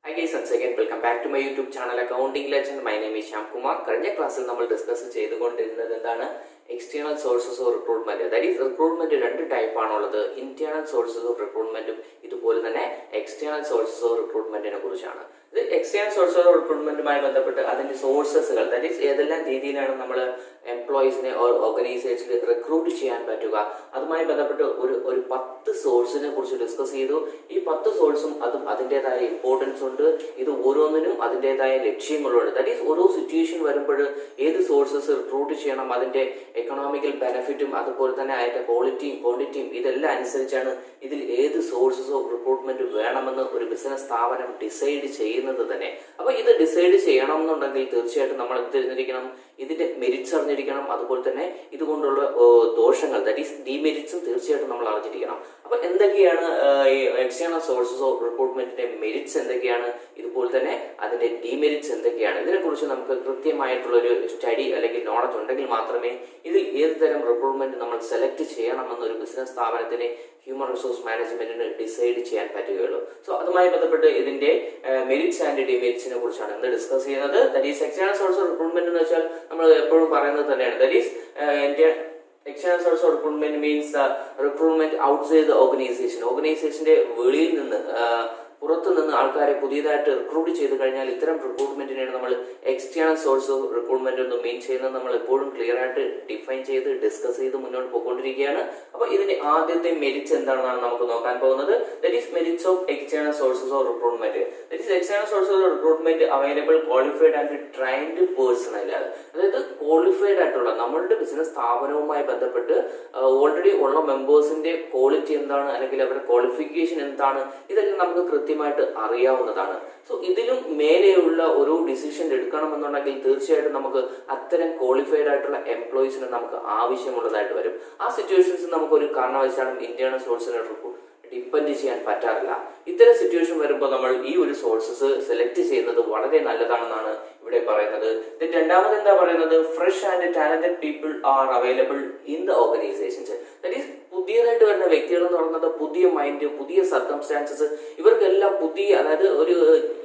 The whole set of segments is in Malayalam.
Hi guys, once again welcome back to my YouTube channel Accounting Legend. My name is Shyam Kumar. കഴിഞ്ഞ ക്ലാസ്സിൽ നമ്മൾ ഡിസ്കസ് ചെയ്തുകൊണ്ടിരുന്നത് എന്താണ് external sources of recruitment. That is recruitment രണ്ട് ടൈപ്പ് ആണുള്ളത്. ഇന്റേണൽ സോഴ്സസ് ഓഫ് റിക്രൂട്ട്മെന്റും ഇതുപോലെ തന്നെ എക്സ്റ്റേണൽ സോഴ്സസ് ഓഫ് റിക്രൂട്ട്മെന്റിനെ കുറിച്ചാണ്. ഇത് എക്സ്റ്റേണൽ സോഴ്സസ് ഓഫ് റിക്രൂട്ട്മെന്റുമായി ബന്ധപ്പെട്ട് അതിന്റെ സോഴ്സസുകൾ, ദാറ്റ് ഈസ് ഏതെല്ലാം രീതിയിലാണ് നമ്മൾ എംപ്ലോയീസിനെ ഓർഗനൈസേഷനിൽ റിക്രൂട്ട് ചെയ്യാൻ പറ്റുക, അതുമായി ബന്ധപ്പെട്ട് ഒരു 10 സോഴ്സിനെ കുറിച്ച് ഡിസ്കസ് ചെയ്തു. ഈ 10 സോഴ്സും അതും അതിൻ്റെതായ ഇമ്പോർട്ടൻസ് ഉണ്ട്. ഇത് ഓരോന്നിനും അതിൻ്റെതായ ലക്ഷ്യങ്ങളുണ്ട്. ദാറ്റ് ഈസ് ഓരോ സിറ്റുവേഷൻ വരുമ്പോൾ ഏത് സോഴ്സസ് റിക്രൂട്ട് ചെയ്യണം, അതിന്റെ എക്കണോമിക്കൽ ബെനിഫിറ്റും അതുപോലെ തന്നെ അതിന്റെ ക്വാളിറ്റിയും ക്വാണ്ടിറ്റിയും ഇതെല്ലാം അനുസരിച്ചാണ് ഇതിൽ ഏത് സോഴ്സസ് ഓഫ് റിക്രൂട്ട്മെന്റ് വേണമെന്ന് ഒരു ബിസിനസ് സ്ഥാപനം ഡിസൈഡ് ചെയ്യുന്നത് തന്നെ. അപ്പൊ ഇത് ഡിസൈഡ് ചെയ്യണം എന്നുണ്ടെങ്കിൽ തീർച്ചയായിട്ടും നമ്മൾ തിരിഞ്ഞിരിക്കണം, ഇതിന്റെ മെരിറ്റ്സ് അറിഞ്ഞിരിക്കണം, അതുപോലെ തന്നെ ഇതുകൊണ്ടുള്ള ദോഷങ്ങൾ, ദാറ്റ് ഈസ് ഡിമെരിറ്റ്സും തീർച്ചയായിട്ടും നമ്മൾ അറിഞ്ഞിരിക്കണം. അപ്പൊ എന്തൊക്കെയാണ് ഈ എക്സ്റ്റേണൽ സോഴ്സസ് ഓഫ് റിക്രൂട്ട്മെന്റിന്റെ മെരിറ്റ്സ് എന്തൊക്കെയാണ്, ഇതുപോലെ തന്നെ അതിന്റെ ഡിമെരിറ്റ്സ് എന്തൊക്കെയാണ്, ഇതിനെക്കുറിച്ച് നമുക്ക് കൃത്യമായിട്ടുള്ള ഒരു സ്റ്റഡി അല്ലെങ്കിൽ നോളജ് ഉണ്ടെങ്കിൽ മാത്രമേ ഇതിൽ ഏത് തരം റിക്രൂട്ട്മെന്റ് നമ്മൾ സെലക്ട് ചെയ്യണമെന്ന് ഒരു ബിസിനസ് സ്ഥാപനത്തിന് ഹ്യൂമൻ റിസോഴ്സ് മാനേജ്മെന്റിന് ഡിസൈഡ് ചെയ്യാൻ പറ്റുകയുള്ളൂ. സോ അതുമായി ബന്ധപ്പെട്ട് ഇതിന്റെ മെരിറ്റ്സ് ആൻഡ് ഡിമെരിറ്റ്സിനെ കുറിച്ചാണ് ഇന്ന് ഡിസ്കസ് ചെയ്യുന്നത്. That is external source of recruitment എന്ന് വെച്ചാൽ നമ്മൾ എപ്പോഴും പറയുന്നത് തന്നെയാണ്. That is external source of recruitment means recruitment outside the organization. ഓർഗനൈസേഷന്റെ വെളിയിൽ നിന്ന് പുറത്തു നിന്ന് ആൾക്കാരെ പുതിയതായിട്ട് റിക്രൂട്ട് ചെയ്ത് കഴിഞ്ഞാൽ ഇത്തരം റിക്രൂട്ട്മെന്റിനെയാണ് നമ്മൾ എക്സ്റ്റേണൽ സോഴ്സ് ഓഫ് റിക്രൂട്ട്മെന്റ് എന്ന് മീൻ ചെയ്യുന്നത്. നമ്മൾ എപ്പോഴും ക്ലിയർ ആയിട്ട് ഡിഫൈൻ ചെയ്ത് ഡിസ്കസ് ചെയ്ത് മുന്നോട്ട് പോയിക്കൊണ്ടിരിക്കുകയാണ്. അപ്പൊ ഇതിന്റെ ആദ്യത്തെ മെരിറ്റ്സ് എന്താണെന്നാണ് നമുക്ക് നോക്കാൻ പോകുന്നത്. That is merits of external sources of recruitment. That is external sources of recruitment available qualified and trained personnel. അതായത് ക്വാളിഫൈഡ് ആയിട്ടുള്ള നമ്മളുടെ ബിസിനസ് സ്ഥാപനവുമായി ബന്ധപ്പെട്ട് ഓൾറെഡി ഉള്ള മെമ്പേഴ്സിന്റെ ക്വാളിറ്റി എന്താണ് അല്ലെങ്കിൽ അവരുടെ ക്വാളിഫിക്കേഷൻ എന്താണ്, ഇതെല്ലാം നമുക്ക് കൃത്യമായിട്ട് അറിയാവുന്നതാണ്. സോ ഇതിലും മേലെയുള്ള ഒരു ഡിസിഷൻ എടുക്കണമെന്നുണ്ടെങ്കിൽ തീർച്ചയായിട്ടും നമുക്ക് അത്തരം ക്വാളിഫൈഡ് ആയിട്ടുള്ള എംപ്ലോയീസിനെ നമുക്ക് ആവശ്യമുള്ളതായിട്ട് വരും. ആ സിറ്റുവേഷൻസ് നമുക്ക് ഒരു കാരണവശാലും ഇന്റേണൽ സോഴ്സിനെ ഡിപ്പെൻഡ് ചെയ്യാൻ പറ്റാറില്ല. ഇത്തരം സിറ്റുവേഷൻ വരുമ്പോൾ നമ്മൾ ഈ ഒരു സോഴ്സസ് സെലക്ട് ചെയ്യുന്നത് വളരെ നല്ലതാണെന്നാണ് ഇവിടെ പറയുന്നത്. രണ്ടാമത് എന്താ പറയുന്നത്, fresh and talented people are available in the organisations. That is പുതിയതായിട്ട് വരുന്ന വ്യക്തികൾ എന്ന് പറയുന്നത് പുതിയ മൈൻഡ്, പുതിയ സർക്കംസ്റ്റാൻസസ്, ഇവർക്കെല്ലാം പുതിയ, അതായത് ഒരു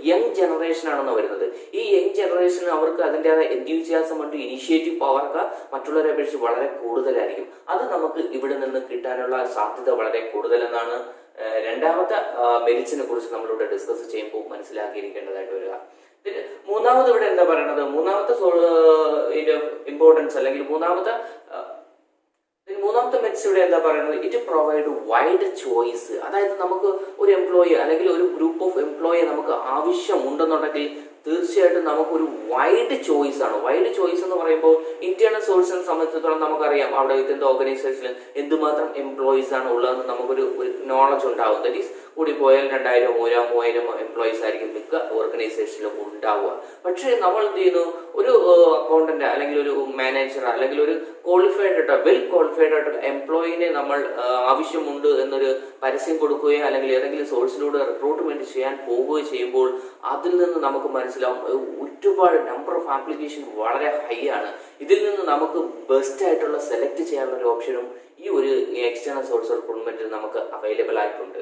യങ് ജനറേഷൻ ആണെന്ന് വരുന്നത്. ഈ യങ് ജനറേഷൻ അവർക്ക് അതിൻ്റെതായ എൻത്യൂസിയാസം ഉണ്ട്, ഇനിഷ്യേറ്റീവ് പവർക്ക് മറ്റുള്ളവരെ അപേക്ഷിച്ച് വളരെ കൂടുതലായിരിക്കും. അത് നമുക്ക് ഇവിടെ നിന്ന് കിട്ടാനുള്ള സാധ്യത വളരെ കൂടുതലെന്നാണ് രണ്ടാമത്തെ മെരിറ്റ്സിനെ കുറിച്ച് നമ്മളിവിടെ ഡിസ്കസ് ചെയ്യുമ്പോൾ മനസ്സിലാക്കിയിരിക്കേണ്ടതായിട്ട് വരിക. മൂന്നാമത് ഇവിടെ എന്താ പറയുന്നത്, മൂന്നാമത്തെ ഇമ്പോർട്ടൻസ് അല്ലെങ്കിൽ മൂന്നാമത്തെ മെരിറ്റ്സ് ഇവിടെ എന്താ പറയുന്നത്, ഇറ്റ് പ്രൊവൈഡ് വൈഡ് ചോയ്സ്. അതായത് നമുക്ക് ഒരു എംപ്ലോയി അല്ലെങ്കിൽ ഒരു ഗ്രൂപ്പ് ഓഫ് എംപ്ലോയി നമുക്ക് ആവശ്യമുണ്ടെന്നുണ്ടെങ്കിൽ തീർച്ചയായിട്ടും നമുക്കൊരു വൈഡ് ചോയ്സ് ആണ്. വൈഡ് ചോയ്സ് എന്ന് പറയുമ്പോൾ ഇന്റേണൽ സോഴ്സിനെ സംബന്ധിച്ചിടത്തോളം നമുക്കറിയാം അവിടെ ഇതിന്റെ ഓർഗനൈസേഷനിൽ എന്തുമാത്രം എംപ്ലോയീസ് ആണ് ഉള്ളതെന്ന് നമുക്കൊരു നോളജ് ഉണ്ടാവും. ദാറ്റ് ഈസ് കൂടി പോയാൽ 2000, 3000 എംപ്ലോയീസ് ആയിരിക്കും മിക്ക ഓർഗനൈസേഷനിലും ഉണ്ടാവുക. പക്ഷേ നമ്മൾ എന്ത് ചെയ്യുന്നു, ഒരു അക്കൗണ്ടന്റ് അല്ലെങ്കിൽ ഒരു മാനേജർ അല്ലെങ്കിൽ ഒരു ക്വാളിഫൈഡ് ആയിട്ട് വെൽ ക്വാളിഫൈഡ് ആയിട്ടുള്ള എംപ്ലോയിനെ നമ്മൾ ആവശ്യമുണ്ട് എന്നൊരു പരസ്യം കൊടുക്കുകയോ അല്ലെങ്കിൽ ഏതെങ്കിലും സോഴ്സിലൂടെ റിക്രൂട്ട്മെന്റ് ചെയ്യാൻ പോവുകയോ ചെയ്യുമ്പോൾ അതിൽ നിന്ന് നമുക്ക് മനസ്സിലാവും ഒരുപാട് നമ്പർ ഓഫ് ആപ്ലിക്കേഷൻ വളരെ ഹൈ ആണ്. ഇതിൽ നിന്ന് നമുക്ക് ബെസ്റ്റ് ആയിട്ടുള്ള സെലക്ട് ചെയ്യാനുള്ള ഒരു ഓപ്ഷനും ഈ ഒരു എക്സ്റ്റേണൽ സോഴ്സ് റിക്രൂട്ട്മെന്റിൽ നമുക്ക് അവൈലബിൾ ആയിട്ടുണ്ട്.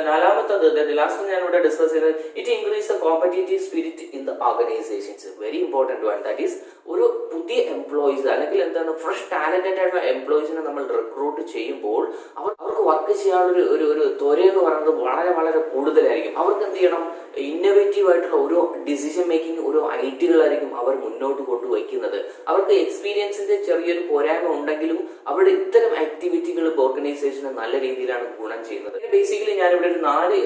നാലാമത്തത് ലാസ്റ്റ് ഞാൻ ഇവിടെ ഡിസ്കസ് ചെയ്തത്, it increase the competitive spirit in the organisations. Very important one. That is ഒരു പുതിയ എംപ്ലോയീസ് അല്ലെങ്കിൽ എന്താണ് ഫ്രഷ് ടാലന്റഡ് ആയിട്ടുള്ള എംപ്ലോയീസിനെ നമ്മൾ റിക്രൂട്ട് ചെയ്യുമ്പോൾ അവർക്ക് വർക്ക് ചെയ്യാനുള്ള ഒരു ത്വര എന്ന് പറയുന്നത് വളരെ വളരെ കൂടുതലായിരിക്കും. അവർക്ക് എന്ത് ചെയ്യണം, ഇന്നോവേറ്റീവ് ആയിട്ടുള്ള ഓരോ ഡിസിഷൻ മേക്കിംഗ്, ഓരോ ഐഡിയകളായിരിക്കും അവർ മുന്നോട്ട് കൊണ്ടുവയ്ക്കുന്നത്. അവർക്ക് എക്സ്പീരിയൻസിന്റെ ചെറിയൊരു പോരായ്മ ഉണ്ടെങ്കിലും അവരുടെ ഇത്തരം ആക്ടിവിറ്റികൾ ഓർഗനൈസേഷന് നല്ല രീതിയിലാണ് ഗുണം ചെയ്യുന്നത്. ബേസിക്കലി ഞാനിവിടെ ഒരു 4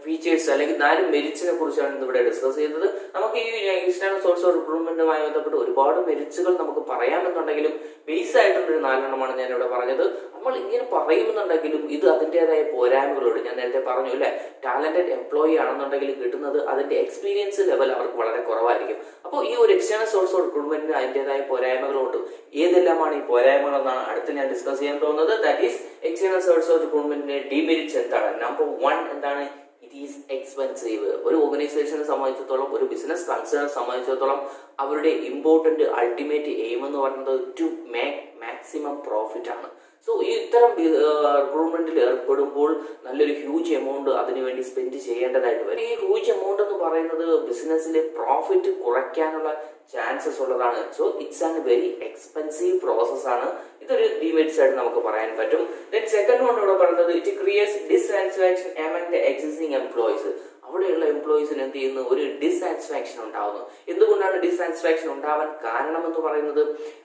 ഫീച്ചേഴ്സ് അല്ലെങ്കിൽ 4 മെരിറ്റ്സിനെ കുറിച്ചാണ് ഇവിടെ ഡിസ്കസ് ചെയ്തത്. നമുക്ക് ഈ എക്സ്റ്റേണൽ സോഴ്സ് ഓഫ് റിക്രൂട്ട്മെന്റുമായി ബന്ധപ്പെട്ട് ഒരുപാട് മെരിറ്റ്സുകൾ നമുക്ക് പറയാമെന്നുണ്ടെങ്കിലും ബേസ് ആയിട്ടുള്ളൊരു 4 ഞാൻ ഇവിടെ പറഞ്ഞത്. നമ്മൾ ഇങ്ങനെ പറയുമെന്നുണ്ടെങ്കിലും ഇത് അതിൻ്റെതായ പോരായ്മകളോട് ഞാൻ നേരത്തെ പറഞ്ഞു അല്ലെ, ടാലന്റഡ് എംപ്ലോയി ആണെന്നുണ്ടെങ്കിൽ കിട്ടുന്നത് അതിന്റെ എക്സ്പീരിയൻസ് ലെവൽ അവർക്ക് വളരെ കുറവായിരിക്കും. അപ്പോൾ ഈ ഒരു എക്സ്റ്റേണൽ സോഴ്സ് ഓഫ് റിക്രൂട്ട്മെന്റിന് അതിൻ്റെതായ പോരായ്മകളുണ്ട്. ഏതെല്ലാമാണ് ഈ പോരായ്മകൾ എന്നാണ് അടുത്ത് ഞാൻ ഡിസ്കസ് ചെയ്യാൻ പോകുന്നത്. That is external source of റിക്രൂട്ട്മെന്റിന്റെ ഡിമെരിറ്റ്സ് എന്താണ്. നമ്പർ 1 എന്താണ്, ഇറ്റ് ഈസ് എക്സ്പെൻസീവ്. ഒരു ഓർഗനൈസേഷനെ സംബന്ധിച്ചിടത്തോളം, ഒരു ബിസിനസ് കൺസേൺ സംബന്ധിച്ചിടത്തോളം അവരുടെ ഇമ്പോർട്ടന്റ് അൾട്ടിമേറ്റ് എയിം എന്ന് പറയുന്നത് ടു മേക്ക് മാക്സിമം പ്രോഫിറ്റ് ആണ്. സോ ഈ ഇത്തരം റിക്രൂട്ട്മെന്റിൽ ഏർപ്പെടുമ്പോൾ നല്ലൊരു ഹ്യൂജ് എമൗണ്ട് അതിനുവേണ്ടി സ്പെൻഡ് ചെയ്യേണ്ടതായിട്ട് വരും. ഈ ഹ്യൂജ് എമൗണ്ട് എന്ന് പറയുന്നത് ബിസിനസ്സിലെ പ്രോഫിറ്റ് കുറയ്ക്കാനുള്ള ചാൻസസ് ഉള്ളതാണ്. So it's an very expensive process ആണ്. ഇതൊരു ഡിമെറിറ്റ്സ് ആയിട്ട് നമുക്ക് പറയാൻ പറ്റും. ദെൻ സെക്കൻഡ് വൺ ഇവിടെ പറയുന്നത് it creates dissatisfaction among the existing employees. അവിടെയുള്ള എംപ്ലോയീസിന് എന്ത് ചെയ്യുന്നു, ഒരു ഡിസാറ്റിസ്ഫാക്ഷൻ ഉണ്ടാവുന്നു. എന്തുകൊണ്ടാണ് ഡിസാറ്റിസ്ഫാക്ഷൻ ഉണ്ടാവാൻ കാരണം എന്ന് പറയുന്നത്,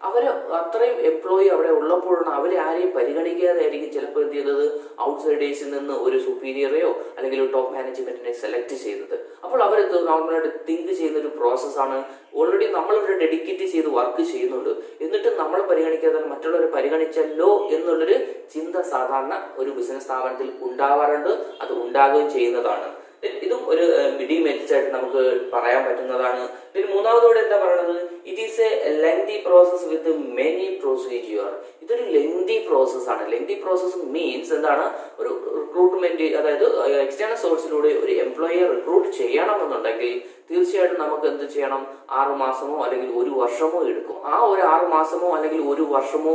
അവര് അത്രയും എംപ്ലോയി അവിടെ ഉള്ളപ്പോഴാണ് അവരെ ആരെയും പരിഗണിക്കാതെ ആയിരിക്കും ചിലപ്പോൾ എന്ത് ചെയ്തത്, ഔട്ട്സൈഡേഴ്സിൽ നിന്ന് ഒരു സുപ്പീരിയറെയോ അല്ലെങ്കിൽ ഒരു ടോപ്പ് മാനേജ്മെന്റിനെ സെലക്ട് ചെയ്തത്. അപ്പോൾ അവർ നോർമലായിട്ട് തിങ്ക് ചെയ്യുന്ന ഒരു പ്രോസസ്സാണ്. ഓൾറെഡി നമ്മളിവിടെ ഡെഡിക്കേറ്റ് ചെയ്ത് വർക്ക് ചെയ്യുന്നുണ്ട്, എന്നിട്ട് നമ്മൾ പരിഗണിക്കാതെ മറ്റുള്ളവരെ പരിഗണിച്ചല്ലോ എന്നുള്ളൊരു ചിന്ത സാധാരണ ഒരു ബിസിനസ് സ്ഥാപനത്തിൽ ഉണ്ടാവാറുണ്ട്. അത് ഉണ്ടാകുകയും ചെയ്യുന്നതാണ്. ഇതും ഒരു ഡിമെറിറ്റ്സ് ആയിട്ട് നമുക്ക് പറയാൻ പറ്റുന്നതാണ്. ഇതിന് മൂന്നാമതോടെ എന്താ പറയുന്നത്, it is A lengthy process with many procedure. ഇതൊരു ലെങ്തി പ്രോസസ് ആണ്. ലെങ്തി പ്രോസസ് മീൻസ് എന്താണ്, ഒരു റിക്രൂട്ട്മെന്റ്, അതായത് എക്സ്റ്റേണൽ സോഴ്സിലൂടെ ഒരു എംപ്ലോയിയെ റിക്രൂട്ട് ചെയ്യണമെന്നുണ്ടെങ്കിൽ തീർച്ചയായിട്ടും നമുക്ക് എന്ത് ചെയ്യണം, 6 മാസമോ അല്ലെങ്കിൽ 1 വർഷമോ എടുക്കും. ആ ഒരു 6 മാസമോ അല്ലെങ്കിൽ 1 വർഷമോ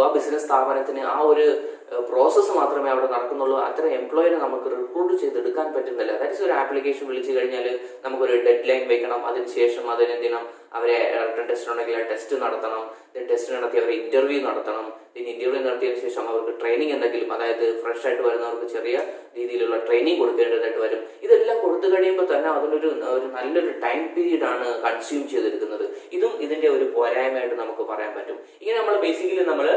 ആ ബിസിനസ് സ്ഥാപനത്തിന് ആ ഒരു പ്രോസസ്സ് മാത്രമേ അവിടെ നടക്കുന്നുള്ളൂ. അത്ര എംപ്ലോയിനെ നമുക്ക് റിക്രൂട്ട് ചെയ്തെടുക്കാൻ പറ്റുന്നില്ല. ദാറ്റ് ഒരു ആപ്ലിക്കേഷൻ വിളിച്ചു കഴിഞ്ഞാൽ നമുക്കൊരു ഡെഡ് ലൈൻ വെക്കണം. അതിനുശേഷം അതിനെന്ത് ചെയ്യണം, അവരെ റിട്ടൺ ടെസ്റ്റ് ഉണ്ടെങ്കിൽ ആ ടെസ്റ്റ് നടത്തണം. ടെസ്റ്റ് നടത്തി അവരെ ഇന്റർവ്യൂ നടത്തണം. ഇന്റർവ്യൂ നടത്തിയതിനു ശേഷം അവർക്ക് ട്രെയിനിങ് എന്തെങ്കിലും, അതായത് ഫ്രഷ് ആയിട്ട് വരുന്നവർക്ക് ചെറിയ രീതിയിലുള്ള ട്രെയിനിങ് കൊടുക്കേണ്ടതായിട്ട് വരും. ഇതെല്ലാം കൊടുത്തു കഴിയുമ്പോൾ തന്നെ അതിനൊരു നല്ലൊരു ടൈം പീരീഡ് ആണ് കൺസ്യൂം ചെയ്തെടുക്കുന്നത്. ഇതും ഇതിന്റെ ഒരു പോരായ്മയായിട്ട് നമുക്ക് പറയാൻ പറ്റും. ഇങ്ങനെ നമ്മൾ ബേസിക്കലി നമ്മൾ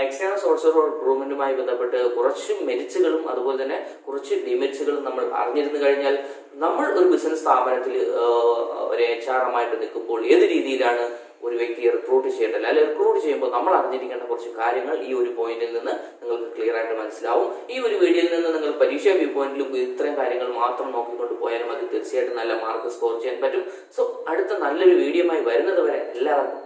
എക്സ്റ്റേണൽ സോഴ്സ് ഓഫ് റിക്രൂട്ട്മെന്റുമായി ബന്ധപ്പെട്ട് കുറച്ച് മെരിറ്റ്സുകളും അതുപോലെ തന്നെ കുറച്ച് ഡിമെറിറ്റ്സുകളും നമ്മൾ അറിഞ്ഞിരുന്നു കഴിഞ്ഞാൽ നമ്മൾ ഒരു ബിസിനസ് സ്ഥാപനത്തിൽ ഒരു HR ആയിട്ട് നിൽക്കുമ്പോൾ ഏത് രീതിയിലാണ് ഒരു വ്യക്തിയെ റിക്രൂട്ട് ചെയ്യേണ്ടത്, അല്ലെങ്കിൽ റിക്രൂട്ട് ചെയ്യുമ്പോൾ നമ്മൾ അറിഞ്ഞിരിക്കേണ്ട കുറച്ച് കാര്യങ്ങൾ ഈ ഒരു പോയിന്റിൽ നിന്ന് നിങ്ങൾക്ക് ക്ലിയർ ആയിട്ട് മനസ്സിലാവും. ഈ ഒരു വീഡിയോയിൽ നിന്ന് നിങ്ങൾ പരീക്ഷാ വ്യൂ പോയിന്റിലും ഇത്രയും കാര്യങ്ങൾ മാത്രം നോക്കിക്കൊണ്ട് പോയാലും അത് തീർച്ചയായിട്ടും നല്ല മാർക്ക് സ്കോർ ചെയ്യാൻ പറ്റും. സോ അടുത്ത നല്ലൊരു വീഡിയോയുമായി വരുന്നത് വരെ എല്ലാവർക്കും